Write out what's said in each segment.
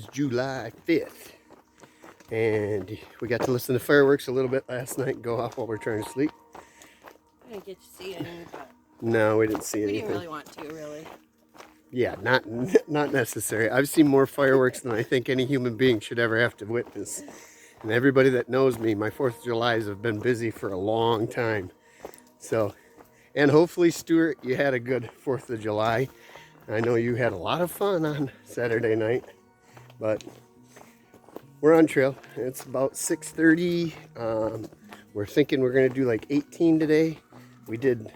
is July 5th. And we got to listen to fireworks a little bit last night and go off while we're trying to sleep. I didn't get to see any, but no, we didn't see anything. We didn't really want to, really. Yeah, not necessary. I've seen more fireworks than I think any human being should ever have to witness. And everybody that knows me, my 4th of Julys have been busy for a long time. So, and hopefully, Stuart, you had a good 4th of July. I know you had a lot of fun on Saturday night, but we're on trail. It's about 6:30. We're thinking we're going to do like 18 today. We did,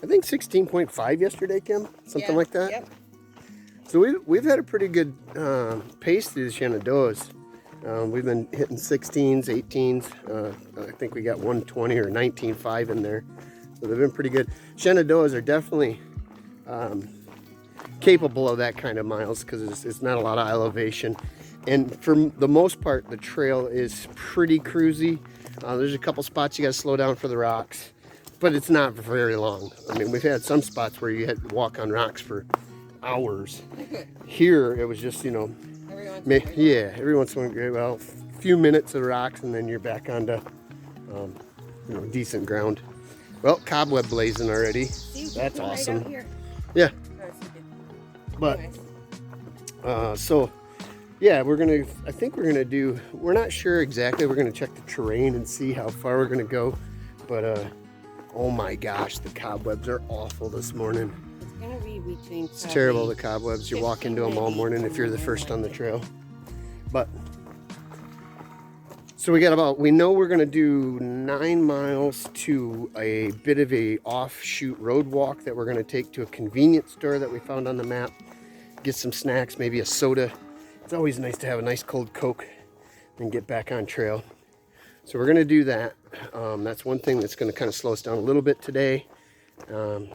I think, 16.5 yesterday, Kim, something like that. Yep. So we've had a pretty good pace through the Shenandoahs. We've been hitting 16s, 18s. I think we got 120 or 19.5 in there. So they've been pretty good. Shenandoahs are definitely capable of that kind of miles because it's not a lot of elevation. And for the most part, the trail is pretty cruisy. There's a couple spots you got to slow down for the rocks, but it's not very long. I mean, we've had some spots where you had to walk on rocks for hours. Here, it was just, every once in a while, well, a few minutes of rocks, and then you're back onto, decent ground. Well, cobweb blazing already. That's awesome. Right yeah. But, so, yeah, I think we're gonna do, we're not sure exactly. We're gonna check the terrain and see how far we're gonna go. But, oh my gosh, the cobwebs are awful this morning. It's gonna be between. It's terrible, the cobwebs. You walk into them all morning if you're the first on the trail. But, so we know we're gonna do 9 miles to a bit of a offshoot road walk that we're gonna take to a convenience store that we found on the map. Get some snacks, maybe a soda. It's always nice to have a nice cold Coke and get back on trail. So we're gonna do that. That's one thing that's gonna kind of slow us down a little bit today.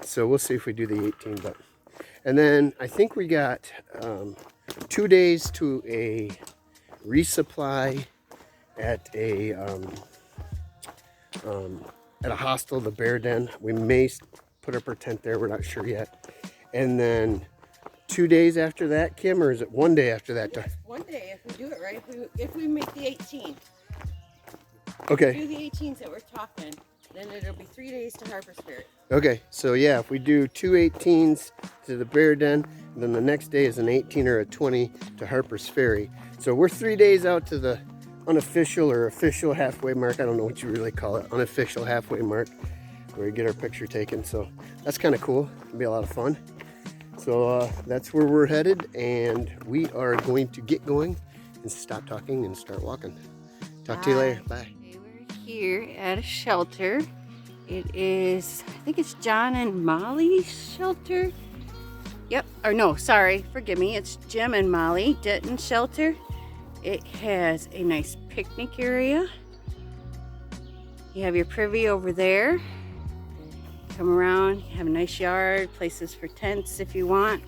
So we'll see if we do the 18. And then I think we got 2 days to a resupply at a hostel, the Bearden. We may put up our tent there. We're not sure yet. And then 2 days after that, Kim, or is it 1 day after that? One day if we do it right. If we make the 18. Okay. If we do the 18s that we're talking, then it'll be 3 days to Harpers Ferry. Okay, so yeah, if we do 2 18s to the Bearden, then the next day is an 18 or a 20 to Harpers Ferry. So we're 3 days out to the unofficial or official halfway mark. I don't know what you really call it, unofficial halfway mark, where we get our picture taken. So that's kind of cool. It'll be a lot of fun. So that's where we're headed, and we are going to get going and stop talking and start walking. Talk to you later. Bye. Okay, we're here at a shelter. It is, I think it's John and Molly's shelter. Yep, or no, sorry, forgive me. It's Jim and Molly Denton shelter. It has a nice picnic area. You have your privy over there. Come around, you have a nice yard, places for tents if you want.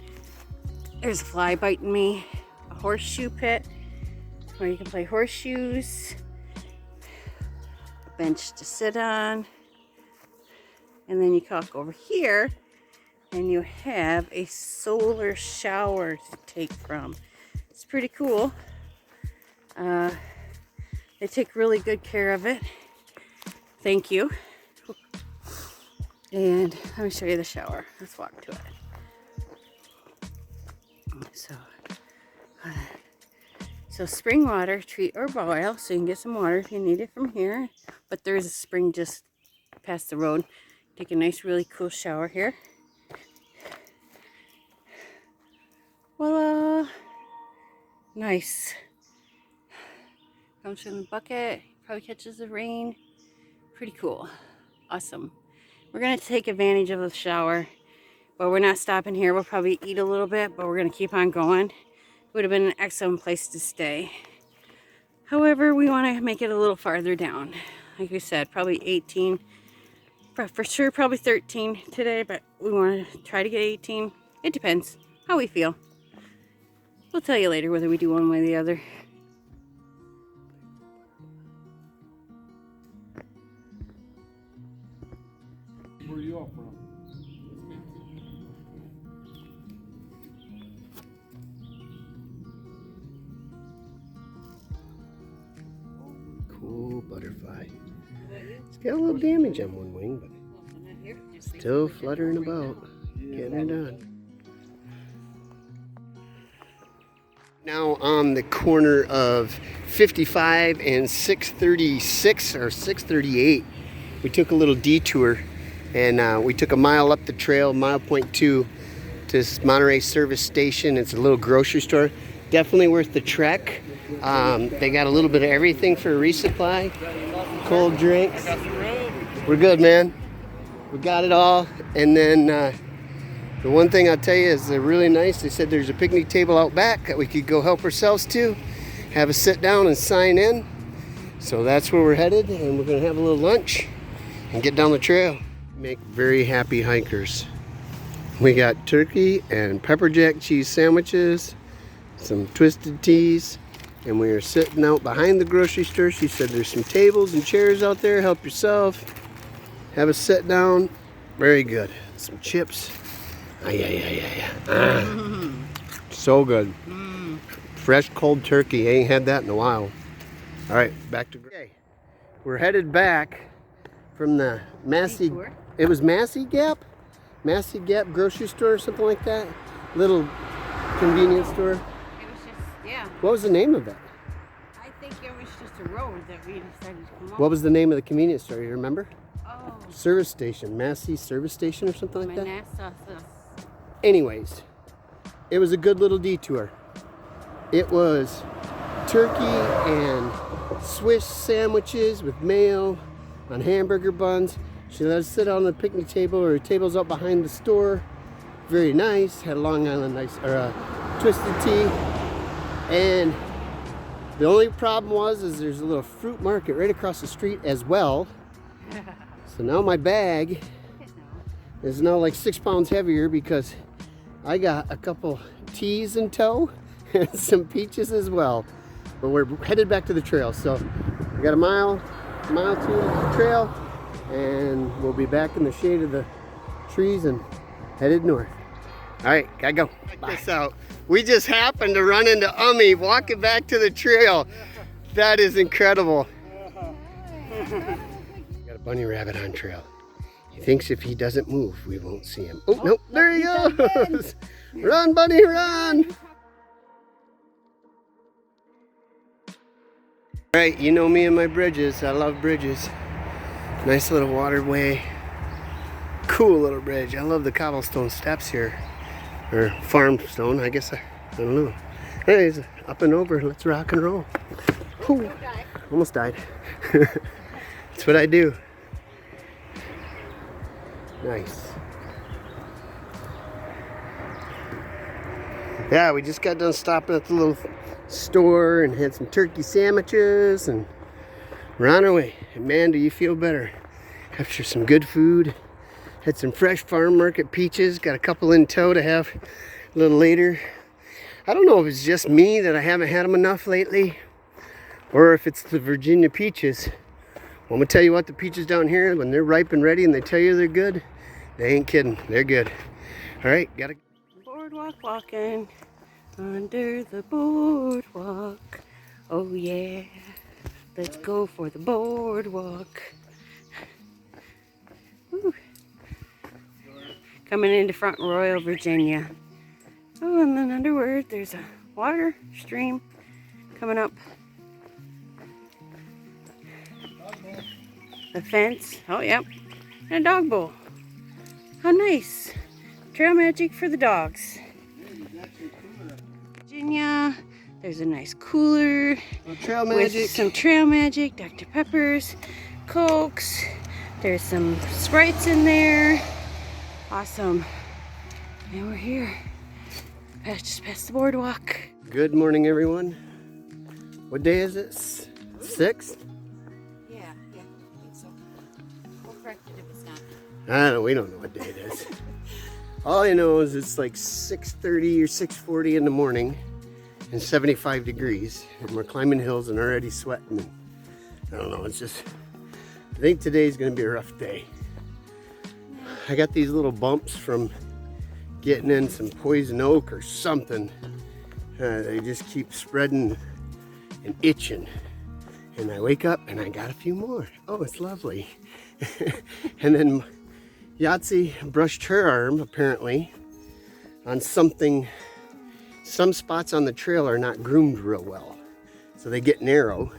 There's a fly biting me. A horseshoe pit where you can play horseshoes. A bench to sit on. And then you walk over here and you have a solar shower to take from. It's pretty cool. They take really good care of it. Thank you. And let me show you the shower. Let's walk to it. So spring water, treat or boil, so you can get some water if you need it from here. But there is a spring just past the road. Take a nice, really cool shower here. Voila! Nice. Comes in the bucket. Probably catches the rain. Pretty cool. Awesome. We're going to take advantage of the shower, but we're not stopping here. We'll probably eat a little bit, but we're going to keep on going. It would have been an excellent place to stay. However, we want to make it a little farther down. Like we said, probably 18. For sure, probably 13 today, but we want to try to get 18. It depends how we feel. We'll tell you later whether we do one way or the other. Where are you all from? Cool butterfly. It's got a little damage on one wing, but still fluttering about, getting her done. Now on the corner of 55 and 636 or 638, we took a little detour, and we took a mile up the trail, 1.2 to this Monterey service station. It's a little grocery store. Definitely worth the trek. They got a little bit of everything for a resupply. Cold drinks. We're good, man. We got it all. And then the one thing I'll tell you is they're really nice. They said there's a picnic table out back that we could go help ourselves to, have a sit down and sign in. So that's where we're headed, and we're gonna have a little lunch and get down the trail. Make very happy hikers. We got turkey and pepper jack cheese sandwiches, some twisted teas, and we are sitting out behind the grocery store. She said there's some tables and chairs out there. Help yourself. Have a sit down. Very good. Some chips. So good. Fresh cold turkey. Ain't had that in a while. All right, back to okay. We're headed back from the Massey. It was Massey Gap grocery store or something like that. Little convenience store. It was just, yeah. What was the name of it? I think it was just a road that we decided to come up. What was the name of the convenience store? You remember? Oh. Service station, Massey Service Station or something like that. Manassas. Anyways, it was a good little detour. It was turkey and Swiss sandwiches with mayo on hamburger buns. She let us sit on the picnic table, or tables up behind the store. Very nice. Had a Long Island ice or a twisted tea. And the only problem is there's a little fruit market right across the street as well. So now my bag is now like 6 pounds heavier because I got a couple teas in tow and some peaches as well. But we're headed back to the trail. So we got a mile to the trail, and we'll be back in the shade of the trees and headed north. All right, gotta go. Check this out. We just happened to run into Ummi walking back to the trail. That is incredible. Got a bunny rabbit on trail. He thinks if he doesn't move, we won't see him. Oh, nope, there he goes. Run, bunny, run. All right, you know me and my bridges. I love bridges. Nice little waterway. Cool little bridge. I love the cobblestone steps here. Or farm stone, I guess. I don't know. Anyways, up and over. Let's rock and roll. Whew. Almost died. That's what I do. Nice. Yeah, we just got done stopping at the little store and had some turkey sandwiches, and we're on our way. And man, do you feel better after some good food. Had some fresh farm market peaches. Got a couple in tow to have a little later. I don't know if it's just me that I haven't had them enough lately, or if it's the Virginia peaches. Well, I'm gonna tell you what, the peaches down here, when they're ripe and ready and they tell you they're good, they ain't kidding. They're good. All right, gotta. Boardwalk walking under the boardwalk. Oh yeah, let's go for the boardwalk. Woo. Coming into Front Royal, Virginia. Oh, and then underward there's a water stream coming up. The fence. Oh, yep. And a dog bowl. How nice. Trail magic for the dogs. Virginia. There's a nice cooler. Trail magic. With some trail magic. Dr. Peppers. Cokes. There's some Sprites in there. Awesome. And we're here. Just past the boardwalk. Good morning, everyone. What day is it? 6th? Yeah, I think so. We'll correct it if it's not. I don't know. We don't know what day it is. All I know is it's like 6:30 or 6:40 in the morning and 75 degrees. And we're climbing hills and already sweating. And I don't know. It's just, I think today's going to be a rough day. I got these little bumps from getting in some poison oak or something. They just keep spreading and itching. And I wake up and I got a few more. Oh, it's lovely. And then Yahtzee brushed her arm, apparently, on something. Some spots on the trail are not groomed real well, so they get narrow.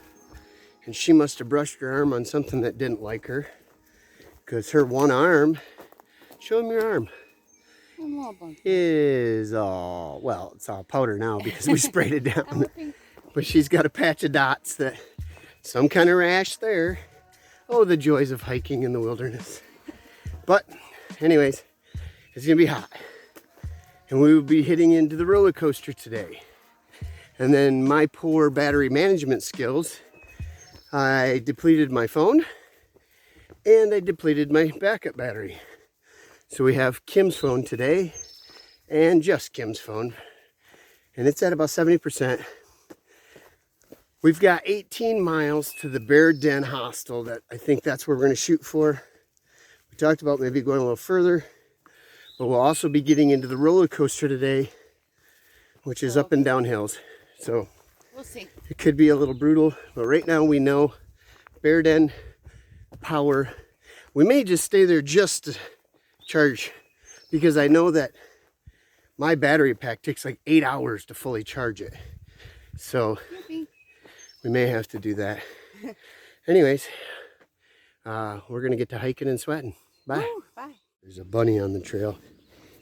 And she must have brushed her arm on something that didn't like her, because her one arm, show him your arm, is all, well, it's all powder now because we sprayed it down. But she's got a patch of dots that, some kind of rash there. Oh, the joys of hiking in the wilderness. But anyways, it's gonna be hot. And we will be hitting into the roller coaster today. And then my poor battery management skills, I depleted my phone and I depleted my backup battery. So we have Kim's phone today and just Kim's phone. And it's at about 70%. We've got 18 miles to the Bearden Hostel. That I think that's where we're going to shoot for. We talked about maybe going a little further, but we'll also be getting into the roller coaster today, which is up and down hills. So we'll see. It could be a little brutal, but right now we know Bearden power. We may just stay there just to charge, because I know that my battery pack takes like 8 hours to fully charge it. So we may have to do that. Anyways, we're gonna get to hiking and sweating. Bye. Ooh, bye. There's a bunny on the trail.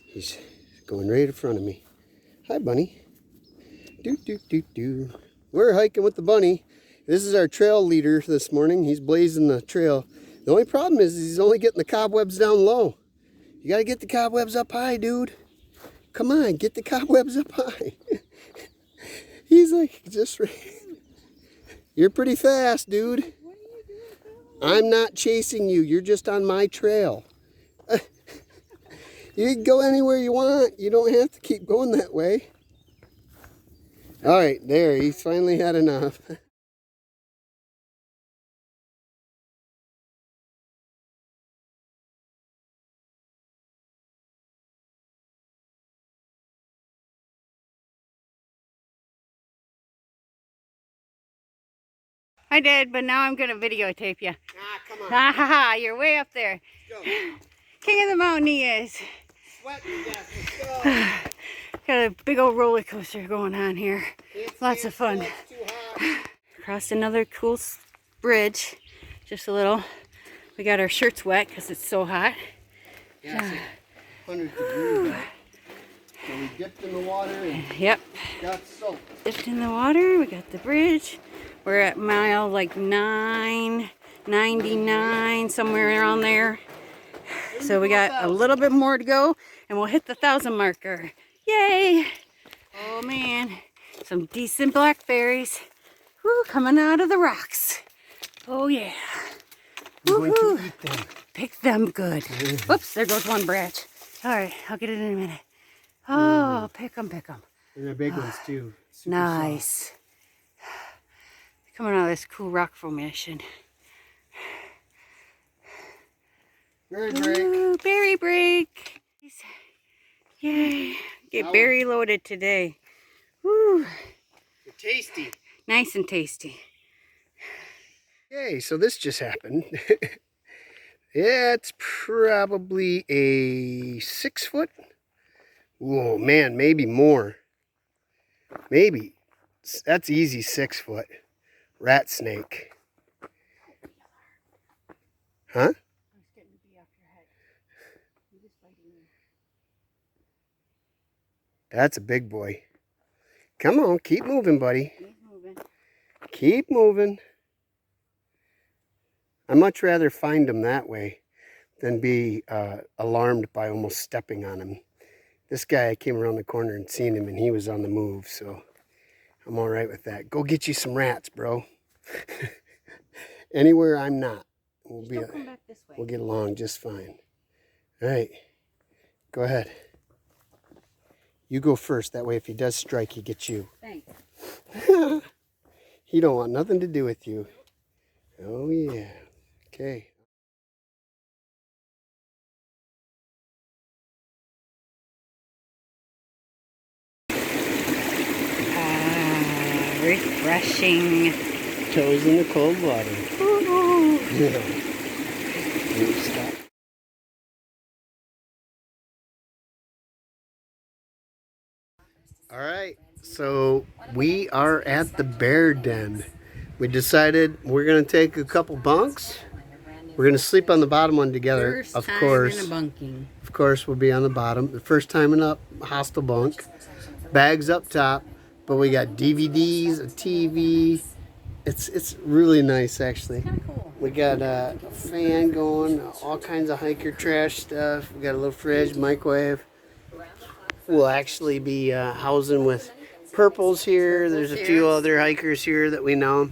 He's going right in front of me. Hi, bunny. Doo doo doo doo. We're hiking with the bunny. This is our trail leader this morning. He's blazing the trail. The only problem is he's only getting the cobwebs down low. You gotta get the cobwebs up high, dude. Come on, get the cobwebs up high. He's like, just right. You're pretty fast, dude. I'm not chasing you. You're just on my trail. You can go anywhere you want. You don't have to keep going that way. All right, there. He's finally had enough. I did, but now I'm going to videotape you. Ah, come on. Ha ha ha, you're way up there. Go. King of the mountain he is. Sweating death. Let's go. Got a big old roller coaster going on here. It's Lots of fun. It's too hot. Crossed another cool bridge. Just a little. We got our shirts wet because it's so hot. Yeah, it's like 100 degrees out. So we dipped in the water and Yep. got soaked. Dipped in the water. We got the bridge. We're at mile like 999, somewhere around there. So we got a little bit more to go and we'll hit the 1,000 marker. Yay! Oh man, some decent blackberries. Woo, coming out of the rocks. Oh yeah. I'm going to Woohoo! eat them. Pick them good. Whoops, there goes one branch. All right, I'll get it in a minute. Oh, pick them, pick them. And they're big ones too. Super Nice. Coming out of this cool rock formation. Berry break. Ooh, berry break. Yay. Get berry loaded today. Woo. They're tasty. Nice and tasty. Okay, so this just happened. Yeah, it's probably a 6 foot. Whoa, man, maybe more. Maybe. That's easy 6 foot. Rat snake. Huh? That's a big boy. Come on, keep moving, buddy. Keep moving. I'd much rather find him that way than be alarmed by almost stepping on him. This guy, I came around the corner and seen him, and he was on the move, so I'm all right with that. Go get you some rats, bro. Anywhere I'm not, we'll get along just fine. All right, go ahead. You go first. That way, if he does strike, he gets you. Thanks. He don't want nothing to do with you. Oh, yeah. Okay. Refreshing. toes in the cold water. Ooh. Yeah. Stop. All right, so we are at the bear den. We decided we're gonna take a couple bunks. We're gonna sleep on the bottom one together. First Of time course, in a bunking. of course, we'll be on the bottom. The first time in a hostel bunk. Bags up top, but we got DVDs, a TV. It's really nice actually. Kind of cool. We got a fan going, all kinds of hiker trash stuff. We got a little fridge, microwave. We'll actually be housing with Purples here. There's a few other hikers here that we know.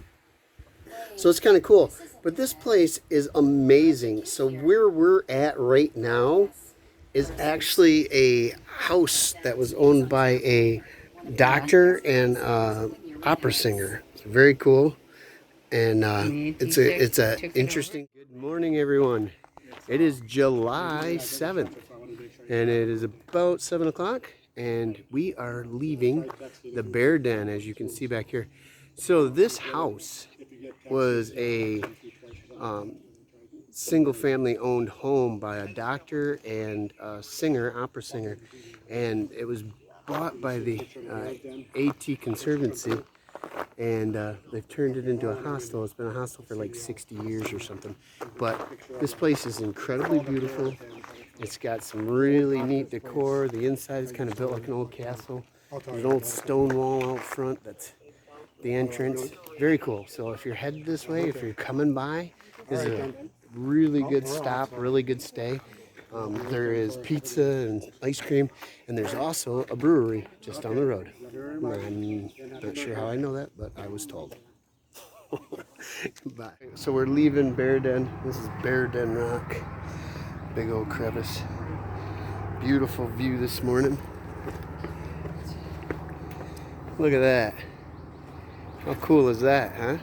So it's kind of cool. But this place is amazing. So where we're at right now is actually a house that was owned by a doctor and opera singer. It's very cool. And it's a interesting. Good morning, everyone. It is July 7th. And it is about 7 o'clock, and we are leaving the bear den, as you can see back here. So this house was a single-family owned home by a doctor and a singer, opera singer, and it was bought by the AT Conservancy, and they've turned it into a hostel. It's been a hostel for like 60 years or something, but this place is incredibly beautiful. It's got some really neat decor. The inside is kind of built like an old castle. There's an old stone wall out front that's the entrance. Very cool. So if you're headed this way, if you're coming by, this is a really good stop, really good stay. There is pizza and ice cream, and there's also a brewery just down the road. I'm not sure how I know that, but I was told. Bye. So we're leaving Bearden. This is Bearden Rock. Big old crevice. Beautiful view this morning. Look at that. How cool is that, huh?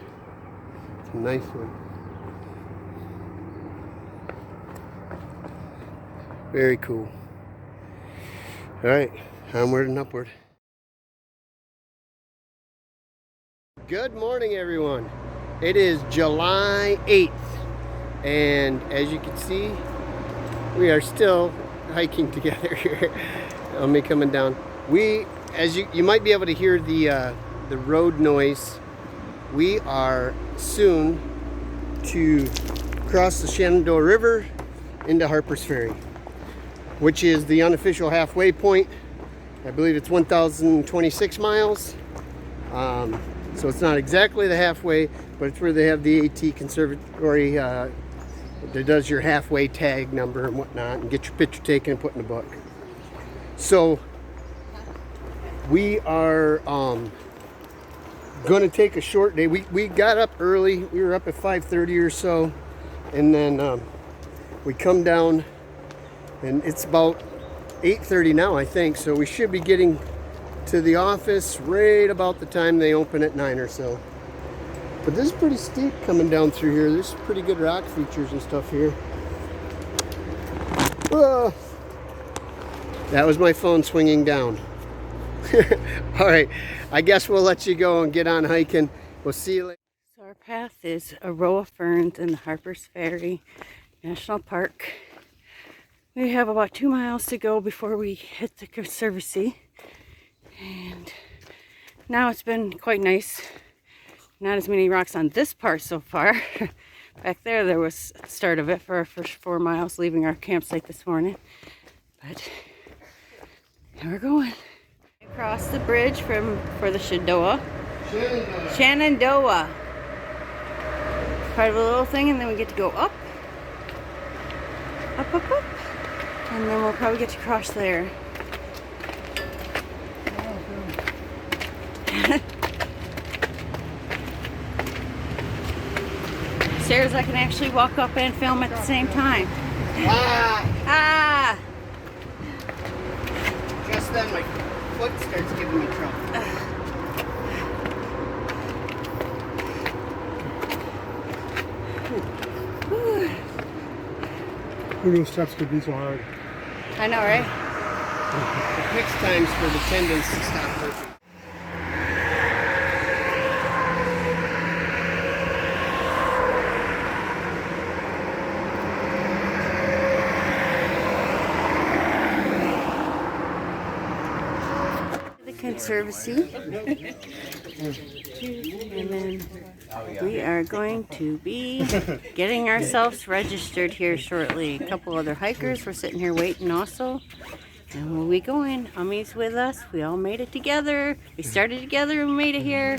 It's a nice one. Very cool. All right, onward and upward. Good morning, everyone. It is July 8th, and as you can see, we are still hiking together here. On me coming down. As you might be able to hear the road noise. We are soon to cross the Shenandoah River into Harpers Ferry, which is the unofficial halfway point. I believe it's 1,026 miles. So it's not exactly the halfway, but it's where they have the AT Conservatory that does your halfway tag number and whatnot, and get your picture taken and put in the book. So we are going to take a short day. We got up early. We were up at 5:30 or so, and then we come down, and it's about 8:30 now, I think. So we should be getting to the office right about the time they open at 9 or so. But this is pretty steep coming down through here. There's pretty good rock features and stuff here. Whoa. That was my phone swinging down. All right, I guess we'll let you go and get on hiking. We'll see you later. So our path is a row of ferns in the Harpers Ferry National Park. We have about 2 miles to go before we hit the Conservancy. And now it's been quite nice. Not as many rocks on this part so far. Back there was the start of it for our first 4 miles leaving our campsite this morning. But now we're going. Across the bridge for the Shenandoah. Part of a little thing, and then we get to go up. Up, up, up. And then we'll probably get to cross there. Stairs I can actually walk up and film at the same time. Ah! Just then my foot starts giving me trouble. Who knew steps could be so hard? I know, right? It picks times for the tendons to stop hurting. quick servicey. And then we are going to be getting ourselves registered here shortly. A couple other hikers were sitting here waiting also. And we'll be going. Hummy's with us. We all made it together. We started together and we made it here.